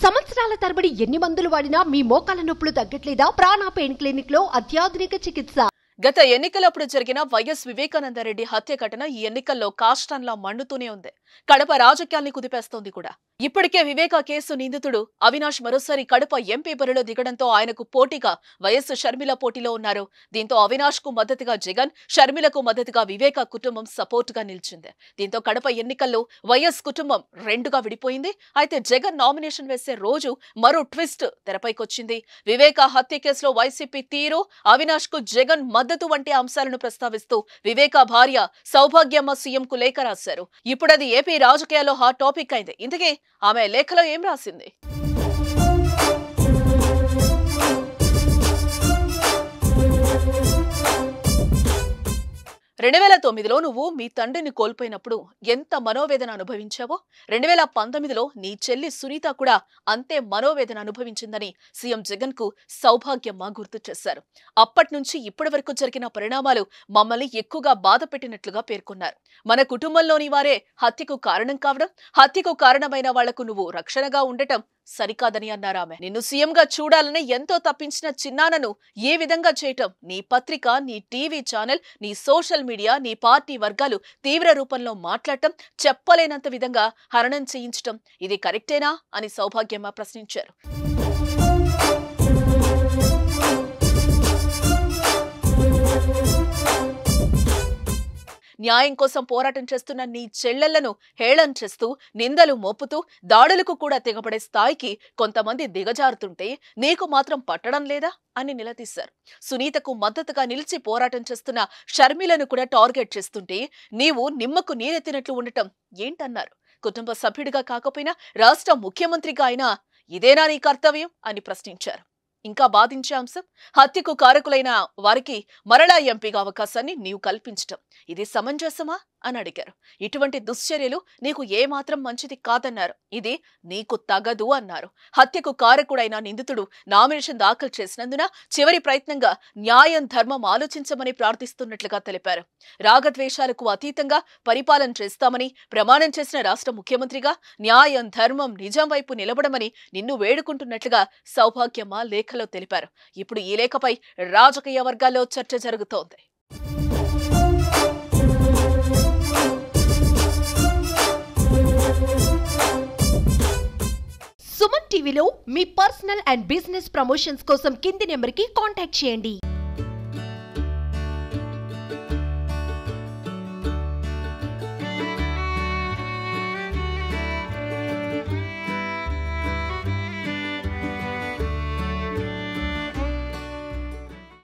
సంవత్సరాల తరబడి ఎన్ని మందులు వాడినా మీ మోకాల నొప్పులు తగ్గట్లేదా? ప్రాణ పెయిన్ క్లినిక్ లో అత్యాధునిక చికిత్స. గత ఎన్నికలప్పుడు జరిగిన వైఎస్ వివేకానందరెడ్డి హత్య ఘటన ఈ ఎన్నికల్లో కాష్టంలా మండుతూనే ఉంది. కడప రాజకీయాల్ని కుదిపేస్తోంది కూడా. ఇప్పటికే వివేక కేసు నిందితుడు అవినాష్ మరోసారి కడప ఎంపీ బరిలో దిగడంతో ఆయనకు పోటీగా వైఎస్ షర్మిల పోటీలో ఉన్నారు. దీంతో అవినాష్ కు మద్దతుగా జగన్, షర్మిలకు మద్దతుగా వివేక కుటుంబం సపోర్ట్ గా నిలిచింది. దీంతో కడప ఎన్నికల్లో వైఎస్ కుటుంబం రెండుగా విడిపోయింది. అయితే జగన్ నామినేషన్ వేసే రోజు మరో ట్విస్ట్ తెరపైకొచ్చింది. వివేక హత్య కేసులో వైసీపీ తీరు, అవినాష్ కు జగన్ మద్దతు వంటి అంశాలను ప్రస్తావిస్తూ వివేక భార్య సౌభాగ్యమ్మ సీఎం కు లేఖ రాశారు. ఇప్పుడది ఏపీ రాజకీయాల్లో హాట్ టాపిక్ అయింది. ఇంతకీ ఆమె లేఖలో ఏం రాసింది? 2009లో నువ్వు మీ తండ్రిని కోల్పోయినప్పుడు ఎంత మనోవేదన అనుభవించావో 2019లో నీ చెల్లి సునీత కూడా అంతే మనోవేదన అనుభవించిందని సీఎం జగన్ కు సౌభాగ్యమ్మ గుర్తు చేశారు. అప్పటి నుంచి ఇప్పటి వరకు జరిగిన పరిణామాలు మమ్మల్ని ఎక్కువగా బాధ పెట్టినట్లుగా పేర్కొన్నారు. మన కుటుంబంలోని వారే హత్యకు కారణం కావడం, హత్యకు కారణమైన వాళ్లకు నువ్వు రక్షణగా ఉండటం సరికాదని అన్నారు ఆమె. నిన్ను సీఎంగా చూడాలని ఎంతో తప్పించిన చిన్నానను ఏ విధంగా చేయటం, నీ పత్రిక, నీ టీవీ ఛానల్, నీ సోషల్ మీడియా, నీ పార్టీ వర్గాలు తీవ్ర రూపంలో మాట్లాడటం, చెప్పలేనంత విధంగా హరణం చేయించటం ఇది కరెక్టేనా అని సౌభాగ్యమ్మ ప్రశ్నించారు. న్యాయం కోసం పోరాటం చేస్తున్న నీ చెల్లెళ్లను హేళన చేస్తూ నిందలు మోపుతూ దాడులకు కూడా తెగబడే స్థాయికి కొంతమంది దిగజారుతుంటే నీకు మాత్రం పట్టడం లేదా అని నిలదీశారు. సునీతకు మద్దతుగా నిలిచి పోరాటం చేస్తున్న షర్మిలను కూడా టార్గెట్ చేస్తుంటే నీవు నిమ్మకు నీరెత్తినట్లు ఉండటం ఏంటన్నారు. కుటుంబ సభ్యుడిగా కాకపోయినా రాష్ట్ర ముఖ్యమంత్రిగా అయినా ఇదేనా నీ కర్తవ్యం అని ప్రశ్నించారు. ఇంకా బాధించే అంశం, హత్యకు కారకులైన వారికి మరలా ఎంపీగా అవకాశాన్ని నీవు కల్పించటం ఇది సమంజసమా అని అడిగారు. ఇటువంటి దుశ్చర్యలు నీకు ఏమాత్రం మంచిది కాదన్నారు. ఇది నీకు తగదు అన్నారు. హత్యకు కారకుడైన నిందితుడు నామినేషన్ దాఖలు చేసినందున చివరి ప్రయత్నంగా న్యాయం, ధర్మం ఆలోచించమని ప్రార్థిస్తున్నట్లుగా తెలిపారు. రాగద్వేషాలకు అతీతంగా పరిపాలన చేస్తామని ప్రమాణం చేసిన రాష్ట్ర ముఖ్యమంత్రిగా న్యాయం, ధర్మం, నిజం వైపు నిలబడమని నిన్ను వేడుకుంటున్నట్లుగా సౌభాగ్యమ్మ లేఖలో తెలిపారు. ఇప్పుడు ఈ లేఖపై రాజకీయ వర్గాల్లో చర్చ జరుగుతోంది. సుమన్ టీవీలో మీ పర్సనల్ అండ్ బిజినెస్ ప్రమోషన్స్ కోసం కింది నెంబర్కి కాంటాక్ట్ చేయండి.